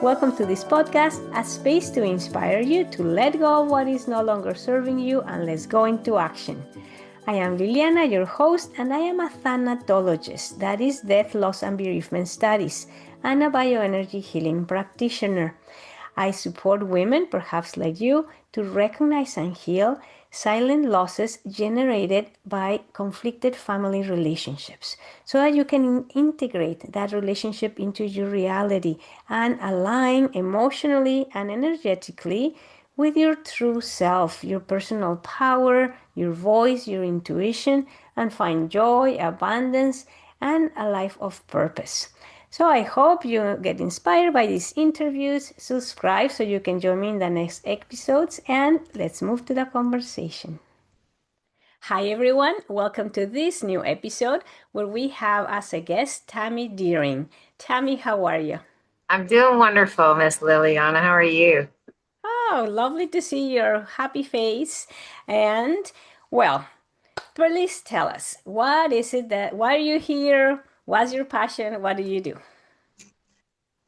Welcome to this podcast, a space to inspire you to let go of what is no longer serving you and let's go into action. I am Liliana, your host, and I am a Thanatologist, that is Death, Loss, and Bereavement Studies, and a bioenergy healing practitioner. I support women, perhaps like you, to recognize and heal silent losses generated by conflicted family relationships so that you can integrate that relationship into your reality and align emotionally and energetically with your true self, your personal power, your voice, your intuition, and find joy, abundance, and a life of purpose. So I hope you get inspired by these interviews. Subscribe so you can join me in the next episodes, and let's move to the conversation. Hi everyone, welcome to this new episode where we have as a guest Tammy Doering. Tammy, how are you? I'm doing wonderful, Miss Liliana. How are you? Oh, lovely to see your happy face. And well, please tell us, what is it why are you here? What's your passion? What do you do?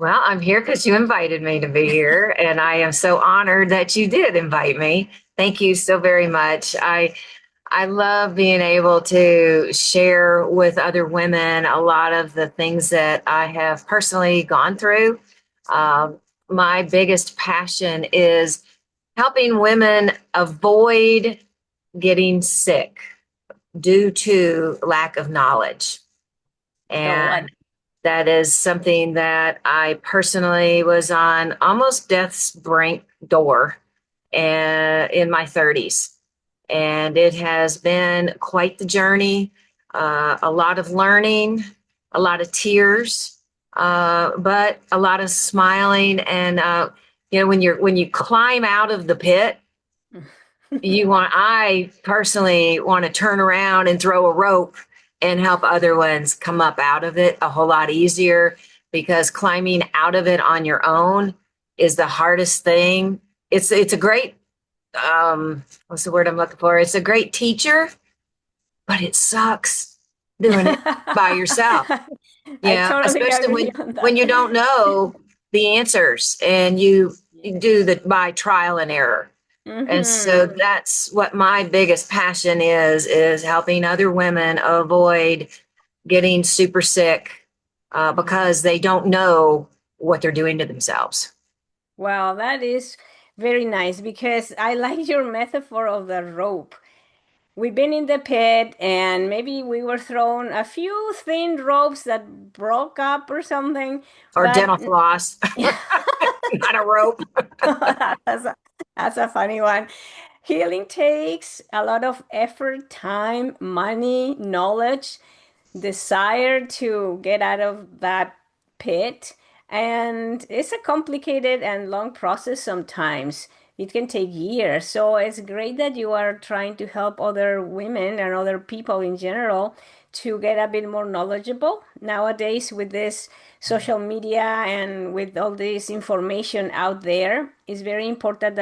Well, I'm here because you invited me to be here, and I am so honored that you did invite me. Thank you so very much. I love being able to share with other women a lot of the things that I have personally gone through. My biggest passion is helping women avoid getting sick due to lack of knowledge. So, And that is something that I personally was on almost death's brink door in my 30s. And it has been quite the journey, a lot of learning, a lot of tears, but a lot of smiling. And, when you climb out of the pit, I personally want to turn around and throw a rope and help other ones come up out of it a whole lot easier, because climbing out of it on your own is the hardest thing. It's a great what's the word I'm looking for? It's a great teacher, but it sucks doing it by yourself. I Yeah, totally especially agree on when that. you don't know the answers and you do the by trial and error. And so Mm-hmm. that's what my biggest passion is helping other women avoid getting super sick because they don't know what they're doing to themselves. Well, that is very nice because I like your metaphor of the rope. We've been in the pit and maybe we were thrown a few thin ropes that broke up or something, Or but dental floss, not a rope. that's that's a funny one. Healing takes a lot of effort, time, money, knowledge, desire to get out of that pit. And it's a complicated and long process sometimes. It can take years. So it's great that you are trying to help other women and other people in general to get a bit more knowledgeable. Nowadays, with this social media and with all this information out there, it's very important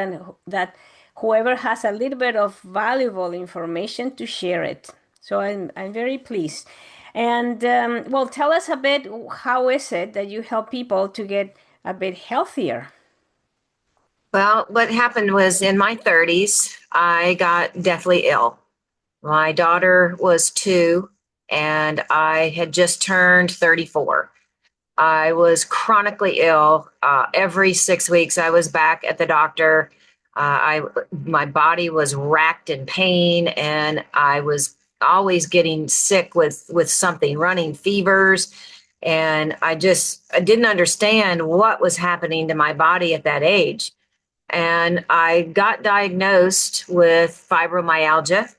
that whoever has a little bit of valuable information to share it. So I'm very pleased. And well, tell us a bit, how is it that you help people to get a bit healthier? Well, what happened was in my 30s, I got deathly ill. My daughter was 2, and I had just turned 34. I was chronically ill. Every 6 weeks, I was back at the doctor. My body was racked in pain, and I was always getting sick with something, running fevers, and I didn't understand what was happening to my body at that age. And I got diagnosed with fibromyalgia,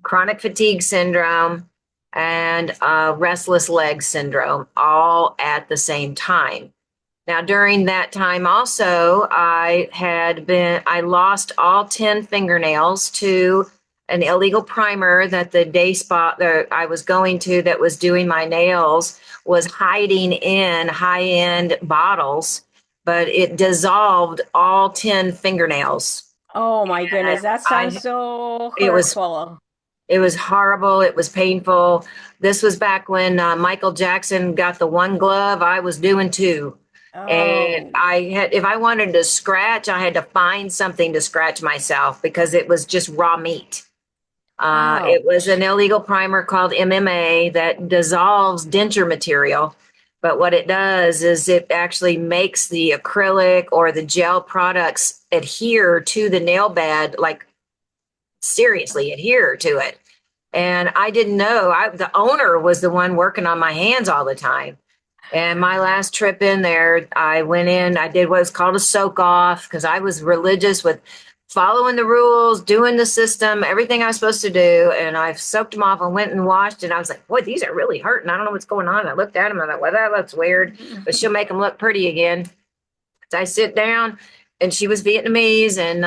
chronic fatigue syndrome, and restless leg syndrome, all at the same time. Now, during that time, also, I lost all 10 fingernails to an illegal primer that the day spa that I was going to that was doing my nails was hiding in high end bottles, but it dissolved all 10 fingernails. Oh my And goodness, that sounds so it was hurtful. it was horrible. It was painful. This was back when Michael Jackson got the one glove. I was doing two. And Oh, if I wanted to scratch, I had to find something to scratch myself because it was just raw meat. It was an ouch. illegal primer called MMA that dissolves denture material. But what it does is it actually makes the acrylic or the gel products adhere to the nail bed, like seriously adhere to it. And I didn't know. The owner was the one working on my hands all the time. And my last trip in there, I went in, I did what's called a soak off because I was religious with following the rules, doing the system, everything I was supposed to do. And I soaked them off and went and washed. And I was like, boy, these are really hurting. I don't know what's going on. I looked at them and I thought, well, that looks weird, but she'll make them look pretty again. So I sit down and she was Vietnamese and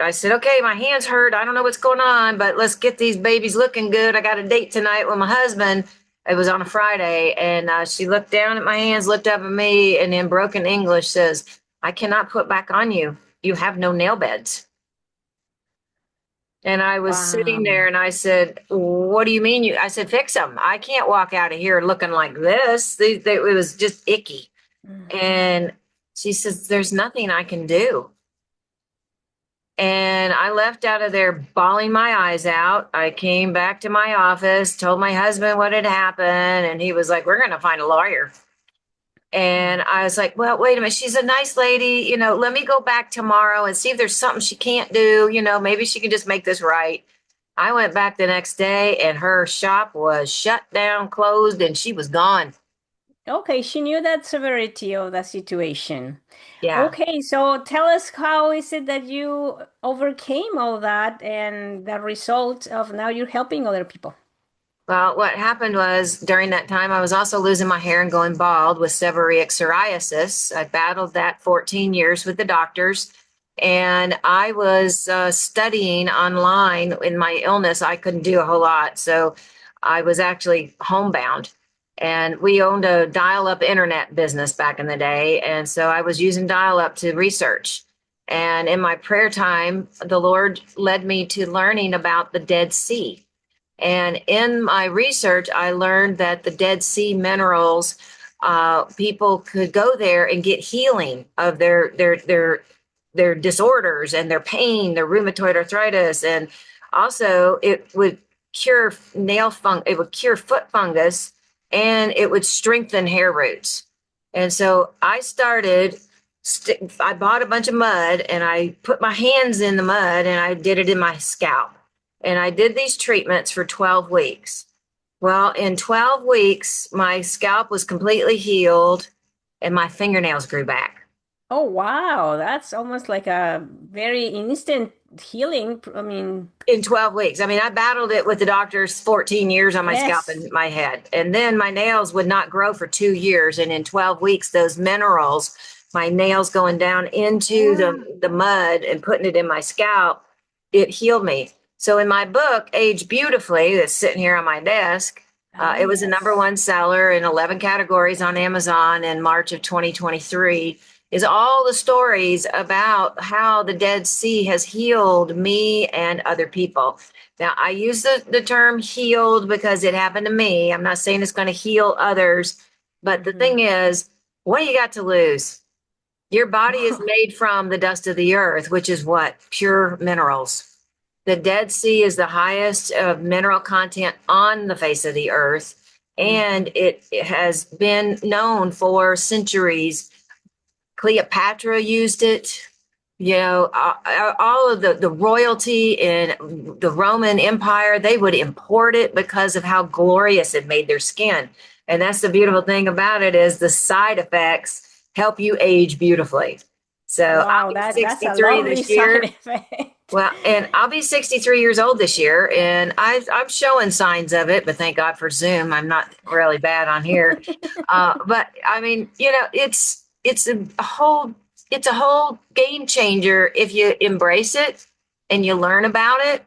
I said, okay, my hands hurt. I don't know what's going on, but let's get these babies looking good. I got a date tonight with my husband. It was on a Friday. And she looked down at my hands, looked up at me, and in broken English says, I cannot put back on you. You have no nail beds. And I was sitting Wow. there and I said, what do you mean? I said, fix them. I can't walk out of here looking like this. It was just icky. Mhm. And she says, there's nothing I can do. And I left out of there bawling my eyes out. I came back to my office, told my husband what had happened, and he was like, we're going to find a lawyer. And I was like, well, wait a minute. She's a nice lady. Let me go back tomorrow and see if there's something she can't do. Maybe she can just make this right. I went back the next day and her shop was shut down, closed, and she was gone. Okay, she knew that severity of the situation. Yeah. Okay, so tell us how is it that you overcame all that and the result of now you're helping other people? Well, what happened was during that time, I was also losing my hair and going bald with seborrheic psoriasis. I battled that 14 years with the doctors, and I was studying online in my illness. I couldn't do a whole lot, so I was actually homebound. And we owned a dial-up internet business back in the day, and so I was using dial-up to research. And in my prayer time, the Lord led me to learning about the Dead Sea. And in my research, I learned that the Dead Sea minerals, people could go there and get healing of their disorders and their pain, their rheumatoid arthritis, and also it would cure it would cure foot fungus, and it would strengthen hair roots. And so I bought a bunch of mud and I put my hands in the mud and I did it in my scalp. And I did these treatments for 12 weeks. Well, in 12 weeks, my scalp was completely healed and my fingernails grew back. Oh, wow, that's almost like a very instant healing. I mean, In 12 weeks. I mean, I battled it with the doctors 14 years on my scalp yes. and my head. And then my nails would not grow for 2 years. And in 12 weeks, those minerals, my nails going down into Wow. the mud and putting it in my scalp, it healed me. So in my book, Age Beautifully, that's sitting here on my desk, Ah, it was a number yes. one seller in 11 categories on Amazon in March of 2023, is all the stories about how the Dead Sea has healed me and other people. Now, I use the term healed because it happened to me. I'm not saying it's going to heal others, but the Mhm. thing is, what do you got to lose? Your body is made from the dust of the earth, which is what? Pure minerals. The Dead Sea is the highest mineral content on the face of the earth, and Mhm. it has been known for centuries. Cleopatra used it. All of the royalty in the Roman Empire, they would import it because of how glorious it made their skin. And that's the beautiful thing about it is the side effects help you age beautifully. So I'll Wow, be that's a 63 lovely this side year. effect. Well, and I'll be 63 years old this year, and I'm showing signs of it, but thank God for Zoom. I'm not really bad on here. But I mean, it's a whole game changer if you embrace it and you learn about it.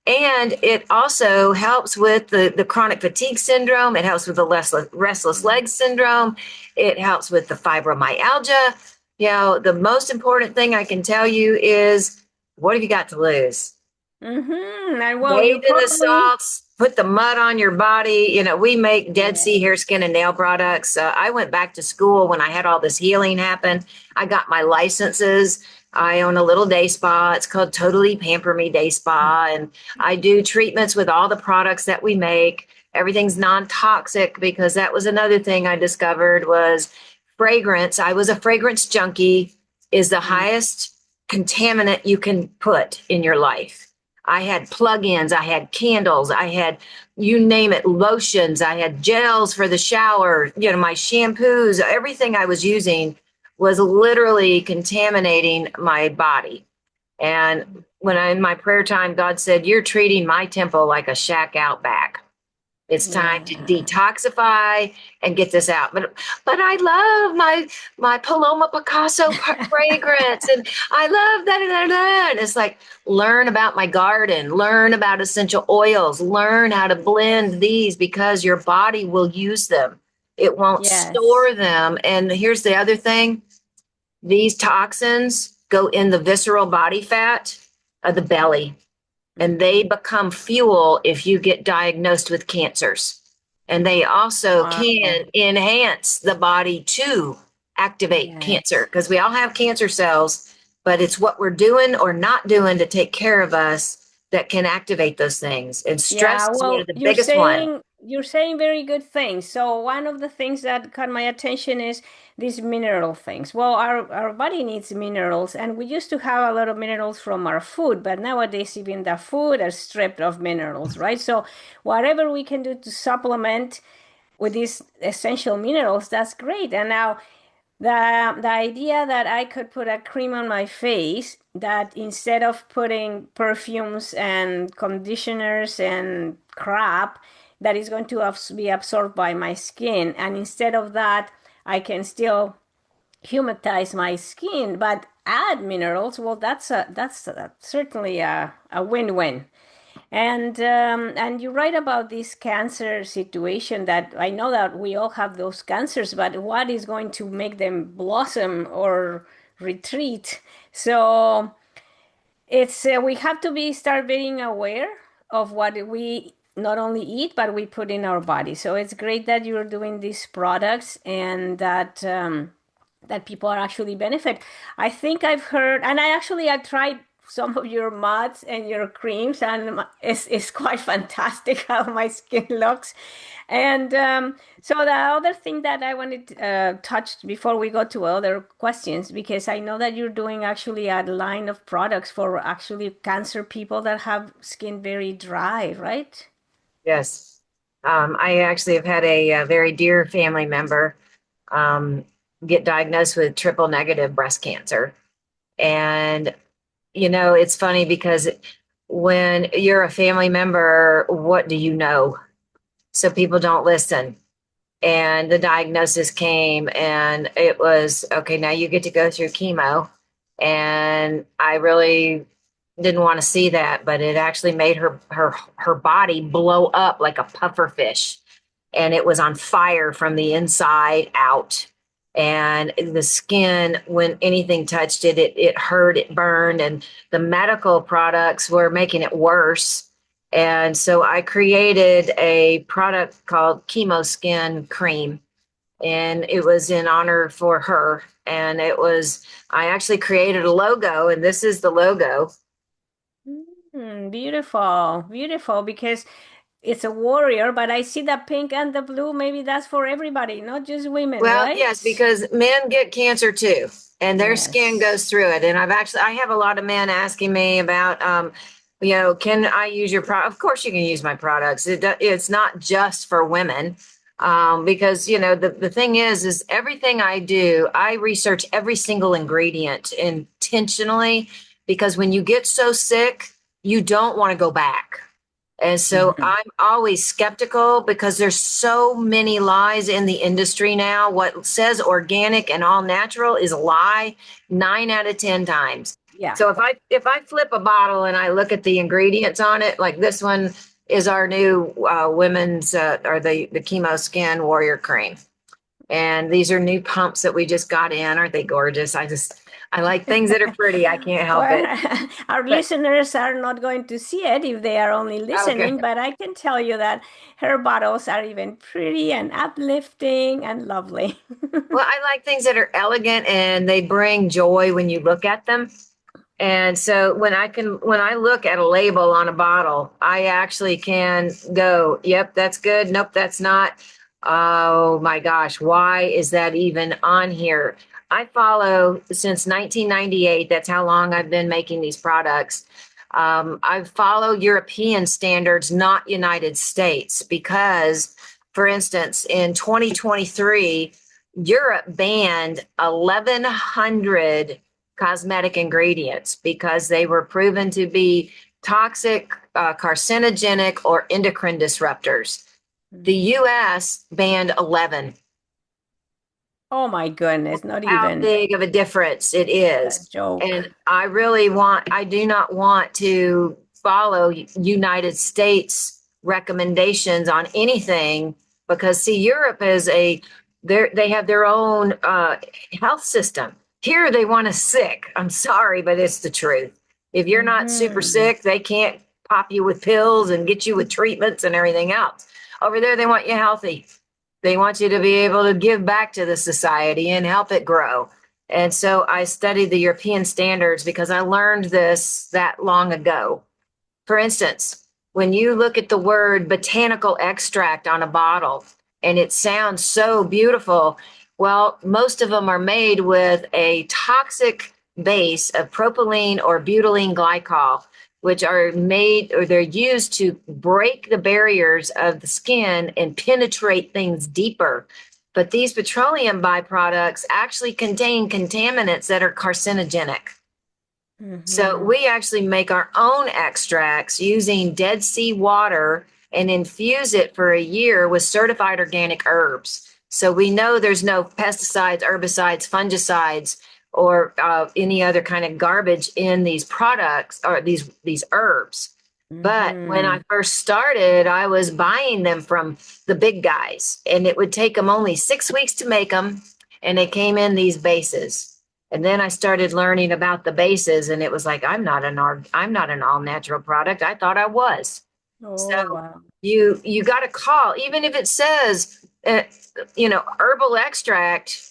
And it also helps with the chronic fatigue syndrome. It helps with the restless leg syndrome. It helps with the fibromyalgia. The most important thing I can tell you is what have you got to lose? Mm-hmm. And well, you Bathe in the probably salts, put the mud on your body. You know, we make Dead Sea hair, Yes. skin, and nail products. I went back to school when I had all this healing happen. I got my licenses. I own a little day spa. It's called Totally Pamper Me Day Spa. And I do treatments with all the products that we make. Everything's non-toxic, because that was another thing I discovered was fragrance. I was a fragrance junkie, is the Mm. highest contaminant you can put in your life. I had plug-ins, I had candles, I had, you name it, lotions, I had gels for the shower, you know, my shampoos, everything I was using was literally contaminating my body. And when I, in my prayer time, God said, "You're treating my temple like a shack out back. It's time to Yeah. detoxify and get this out." But I love my Paloma Picasso fragrance, and I love that. And it's like, learn about my garden, learn about essential oils, learn how to blend these, because your body will use them. It won't Yes. store them. And here's the other thing: these toxins go in the visceral body fat of the belly, and they become fuel if you get diagnosed with cancers. And they also Wow. can enhance the body to activate cancer, Yes. because we all have cancer cells, but it's what we're doing or not doing to take care of us that can activate those things. And stress Yeah, is one of well, the biggest ones. you're saying very good things. So one of the things that caught my attention is these mineral things. Well, our body needs minerals, and we used to have a lot of minerals from our food, but nowadays even the food is stripped of minerals, right? So whatever we can do to supplement with these essential minerals, that's great. And now the idea that I could put a cream on my face that instead of putting perfumes and conditioners and crap that is going to be absorbed by my skin, and instead of that I can still humectize my skin but add minerals. Well, certainly a win-win. And you write about this cancer situation that I know that we all have those cancers, but what is going to make them blossom or retreat? So it's we have to be start being aware of what we not only eat but we put in our body. So it's great that you're doing these products and that people are actually benefit. I think I've heard, and I've tried some of your muds and your creams, and it's quite fantastic how my skin looks. And so the other thing that I wanted to touch before we go to other questions, because I know that you're doing actually a line of products for actually cancer people that have skin very dry, right? Yes. I actually have had a very dear family member um, get diagnosed with triple negative breast cancer. And, you know, it's funny because when you're a family member, what do you know? So people don't listen. And the diagnosis came, and it was okay, now you get to go through chemo. And I really didn't want to see that, but it actually made her body blow up like a puffer fish, and it was on fire from the inside out. And the skin, when anything touched it, it hurt, it burned, and the medical products were making it worse. And so I created a product called Chemo Skin Cream, and it was in honor for her. And it was, I actually created a logo, and this is the logo. Beautiful, beautiful, because it's a warrior, but I see the pink and the blue. Maybe that's for everybody, not just women, Well, yes, right? because men get cancer too, and their skin Yes. goes through it. And I have a lot of men asking me about, you know, can I use your product? Of course, you can use my products. It's not just for women, because you know the thing is everything I do, I research every single ingredient intentionally, because when you get so sick, you don't want to go back. And so Mhm. I'm always skeptical, because there's so many lies in the industry now. What says organic and all natural is a lie 9 out of 10 times. Yeah. So if I flip a bottle and I look at the ingredients on it, like this one is our new women's or the chemo skin warrior cream. And these are new pumps that we just got in. Aren't they gorgeous? I like things that are pretty. I can't help it. Well, our But listeners are not going to see it if they are only okay. listening, but I can tell you that her bottles are even pretty and uplifting and lovely. Well, I like things that are elegant and they bring joy when you look at them. And so when I look at a label on a bottle, I actually can go, yep, that's good. Nope, that's not. Oh my gosh, why is that even on here? I follow since 1998. That's how long I've been making these products. I follow European standards, not United States, because, for instance, in 2023, Europe banned 1,100 cosmetic ingredients because they were proven to be toxic, carcinogenic, or endocrine disruptors. The US banned 11. Oh my goodness, not How even big of a difference it a is. And joke. I do not want to follow United States recommendations on anything because see, Europe is they have their own health system. Here they want us sick. I'm sorry, but it's the truth. If you're not super Hmm. sick, they can't pop you with pills and get you with treatments and everything else. Over there, they want you healthy. They want you to be able to give back to the society and help it grow. And so I studied the European standards because I learned this that long ago. For instance, when you look at the word botanical extract on a bottle and it sounds so beautiful, well, most of them are made with a toxic base of propylene or butylene glycol, which are made or they're used to break the barriers of the skin and penetrate things deeper. But these petroleum byproducts actually contain contaminants that are carcinogenic. So Hmm. we actually make our own extracts using Dead Sea water and infuse it for a year with certified organic herbs. So we know there's no pesticides, herbicides, fungicides, or any other kind of garbage in these products or these herbs. But when Hmm. I first started, I was buying them from the big guys, and it would take them only 6 weeks to make them, and they came in these bases. And then I started learning about the bases, and it was like I'm not an all natural product. I thought I was. So Oh, wow. you got to call, even if it says herbal extract.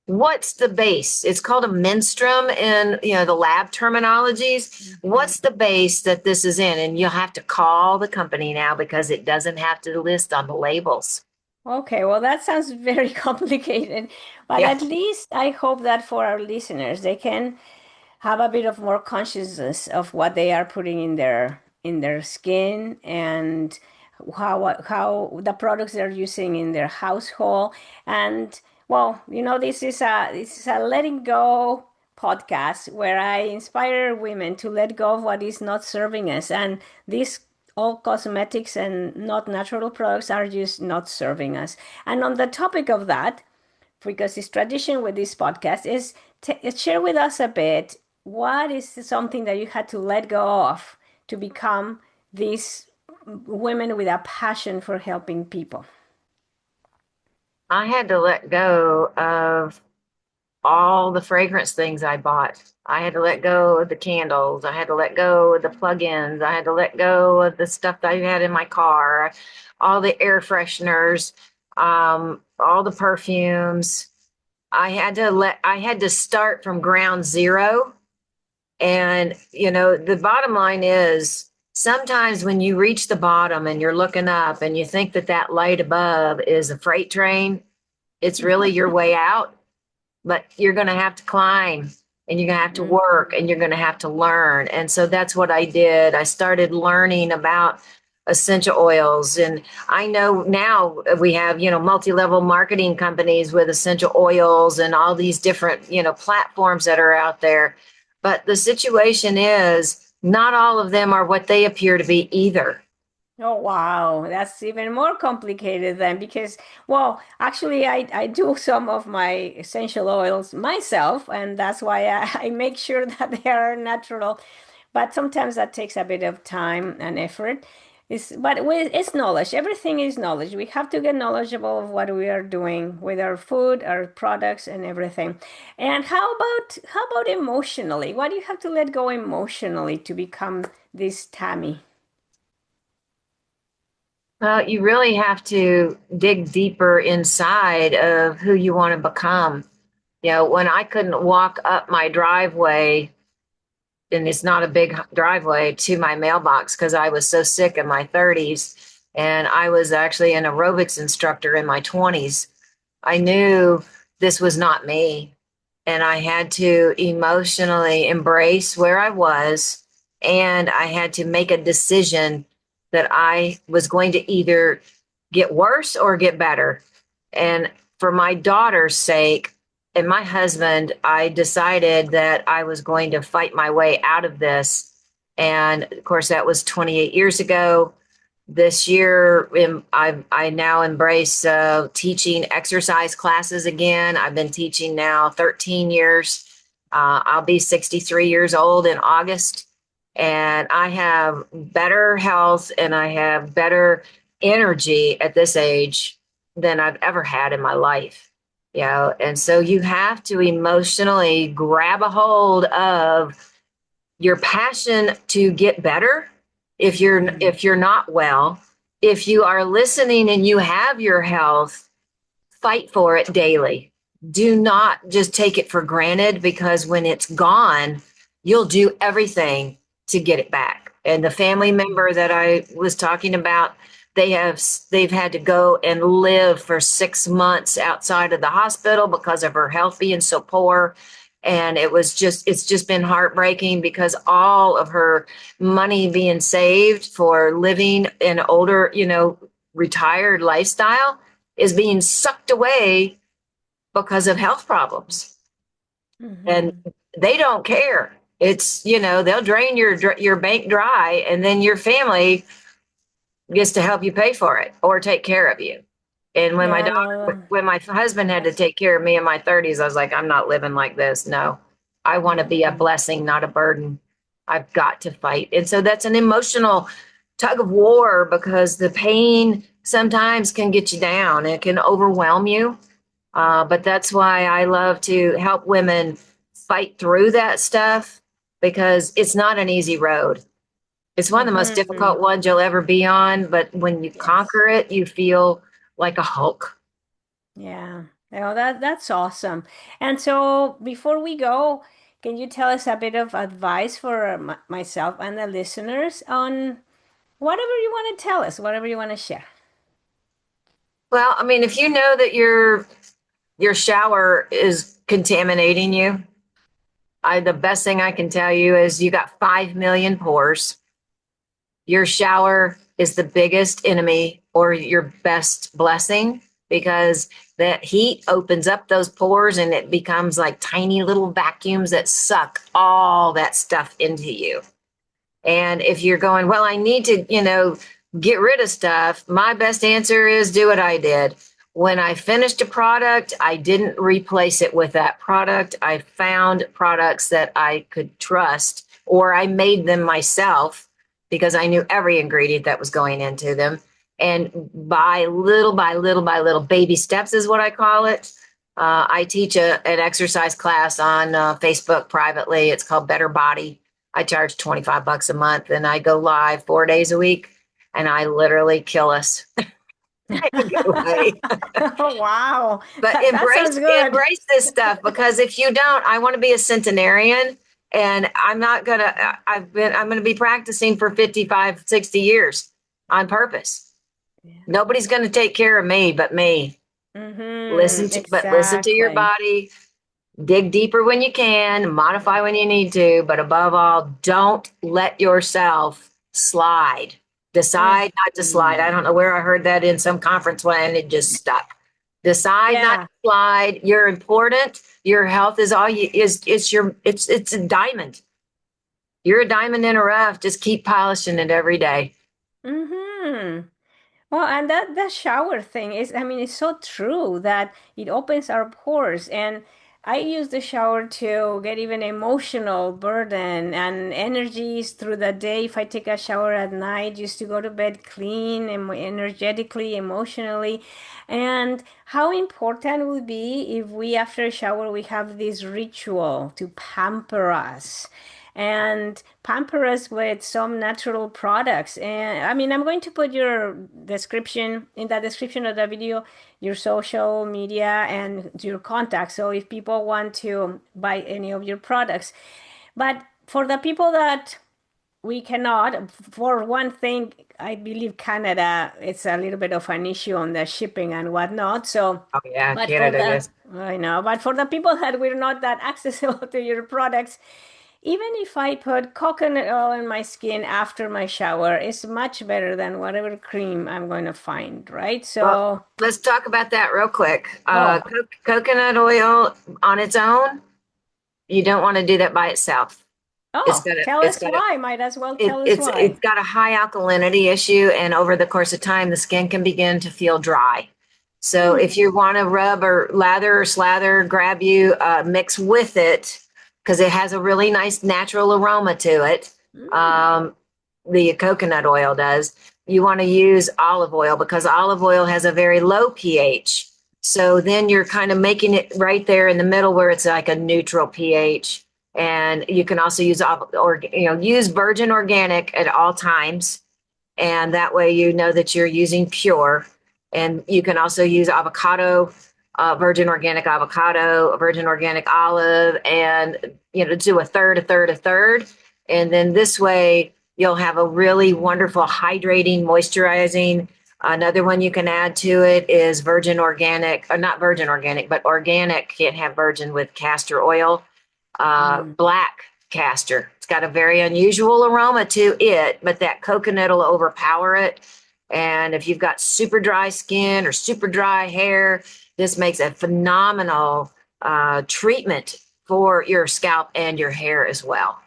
What's the base? It's called a menstruum in the lab terminologies. Mhm. What's the base that this is in? And you'll have to call the company now because it doesn't have to list on the labels. Okay, well, that sounds very complicated, but Yeah. at least I hope that for our listeners, they can have a bit of more consciousness of what they are putting in their skin and how the products they're using in their household. And well, this is a letting go podcast where I inspire women to let go of what is not serving us. And these all cosmetics and not natural products are just not serving us. And on the topic of that, because it's tradition with this podcast, is share with us a bit what is something that you had to let go of to become these women with a passion for helping people. I had to let go of all the fragrance things I bought. I had to let go of the candles. I had to let go of the plug-ins. I had to let go of the stuff that I had in my car, all the air fresheners, all the perfumes. I had to start from ground zero. And, the bottom line is sometimes when you reach the bottom and you're looking up and you think that that light above is a freight train, it's really your way out, but you're going to have to climb and you're going to have to work and you're going to have to learn. And so that's what I did. I started learning about essential oils. And I know now we have, multi-level marketing companies with essential oils and all these different, platforms that are out there. But the situation is not all of them are what they appear to be either. Oh, wow. That's even more complicated then because, well, actually, I do some of my essential oils myself, and that's why I make sure that they are natural. But sometimes that takes a bit of time and effort. It's knowledge. Everything is knowledge. We have to get knowledgeable of what we are doing with our food, our products, and everything. And how about emotionally? What do you have to let go emotionally to become this Tammy? Well, you really have to dig deeper inside of who you want to become. When I couldn't walk up my driveway, and it's not a big driveway, to my mailbox because I was so sick in my 30s, and I was actually an aerobics instructor in my 20s. I knew this was not me, and I had to emotionally embrace where I was, and I had to make a decision that I was going to either get worse or get better. And for my daughter's sake and my husband, I decided that I was going to fight my way out of this. And of course, that was 28 years ago. This year, I now embrace teaching exercise classes again. I've been teaching now 13 years. I'll be 63 years old in August, and I have better health and I have better energy at this age than I've ever had in my life. And so you have to emotionally grab a hold of your passion to get better. If you're not well, if you are listening and you have your health, fight for it daily. Do not just take it for granted, because when it's gone, you'll do everything to get it back. And the family member that I was talking about, they've had to go and live for 6 months outside of the hospital because of her health being so poor. And it's just been heartbreaking, because all of her money being saved for living an older, retired lifestyle is being sucked away because of health problems. And Mm-hmm. they don't care. They'll drain your bank dry, and then your family gets to help you pay for it or take care of you. And Yeah, no, when my husband had to that's take care of me in my 30s, I was like, I'm not living like this. No, I want to be a blessing, not a burden. I've got to fight. And so that's an emotional tug of war, because the pain sometimes can get you down. It can overwhelm you. But that's why I love to help women fight through that stuff, because it's not an easy road. It's one of the most mm-hmm. difficult ones you'll ever be on, but when you Yes. conquer it, you feel like a Hulk. Yeah. Oh, that's awesome. And so before we go, can you tell us a bit of advice for myself and the listeners on whatever you want to tell us, whatever you want to share? Well, I mean, if you know that your shower is contaminating you, the best thing I can tell you is you got 5 million pores. Your shower is the biggest enemy or your best blessing, because that heat opens up those pores and it becomes like tiny little vacuums that suck all that stuff into you. And if you're going, well, I need to, get rid of stuff, my best answer is do what I did. When I finished a product, I didn't replace it with that product. I found products that I could trust, or I made them myself because I knew every ingredient that was going into them. And by little, baby steps is what I call it. I teach an exercise class on Facebook privately. It's called Better Body. I charge $25 a month, and I go live 4 days a week, and I literally kill us in a good way. Oh, wow. But That sounds good. embrace this stuff, because if you don't, I want to be a centenarian, and I'm gonna be practicing for 55, 60 years on purpose. Yeah. Nobody's gonna take care of me but me. Mm-hmm. But listen to your Exactly. body. Dig deeper when you can, modify when you need to, but above all, don't let yourself slide. Decide not to slide. I Mhm. don't know where I heard that in some conference when it just stuck. Decide not Yeah. to slide. You're important. Your health is all you is it's a diamond. You're a diamond in a rough. Just keep polishing it every day. Mm-hmm. Well, and that shower thing is, I mean, it's so true that it opens our pores. And I use the shower to get even emotional burden and energies through the day. If I take a shower at night, just to go to bed clean, energetically, emotionally. And how important would be if we, after a shower, we have this ritual to pamper us and pamper us with some natural products. And I mean, I'm going to put your description in the description of the video, your social media and your contacts. So if people want to buy any of your products, but for the people that we cannot, for one thing, I believe Canada, it's a little bit of an issue on the shipping and whatnot. So, Oh yeah, but for Canada the, is. I know, but for the people that we're not that accessible to your products, even if I put coconut oil in my skin after my shower, it's much better than whatever cream I'm going to find, right? Well, So, let's talk about that real quick. oh, Coconut oil on its own, you don't want to do that by itself. It's oh, got a, tell it's us got a, why. Might as well it, tell us it's why. got a high alkalinity issue, and over the course of time, the skin can begin to feel dry. So if Hmm. you want to rub or lather or slather, grab you, mix with it because it has a really nice natural aroma to it. Mm. Um, the coconut oil does. You want to use olive oil because olive oil has a very low pH. So then you're kind of making it right there in the middle where it's like a neutral pH. And you can also use or use virgin organic at all times, and that way you know that you're using pure. And you can also use avocado, virgin organic avocado, virgin organic olive, and do a third, a third, a third. And then this way you'll have a really wonderful hydrating, moisturizing. Another one you can add to it is virgin organic, or not virgin organic, but organic. Can't have virgin with castor oil, Mm. black castor. It's got a very unusual aroma to it, but that coconut will overpower it. And if you've got super dry skin or super dry hair, this makes a phenomenal treatment for your scalp and your hair as well.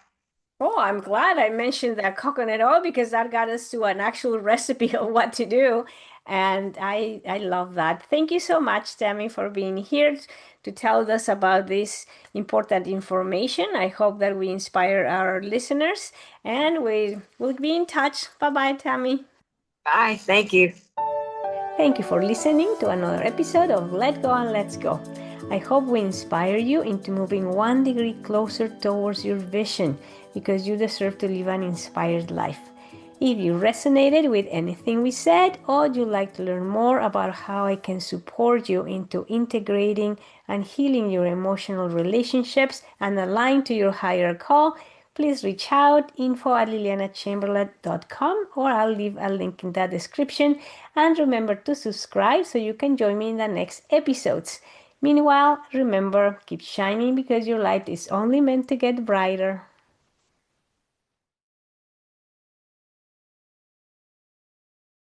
Oh, I'm glad I mentioned that coconut oil because that got us to an actual recipe of what to do. And I love that. Thank you so much, Tammy, for being here to tell us about this important information. I hope that we inspire our listeners and we will be in touch. Bye-bye, Tammy. Bye. Thank you. Thank you for listening to another episode of Let Go and Let's Go. I hope we inspire you into moving 1 degree closer towards your vision because you deserve to live an inspired life. If you resonated with anything we said or you'd like to learn more about how I can support you into integrating and healing your emotional relationships and align to your higher call, please reach out info@lilianachamberlain.com or I'll leave a link in the description. And remember to subscribe so you can join me in the next episodes. Meanwhile, remember, keep shining because your light is only meant to get brighter.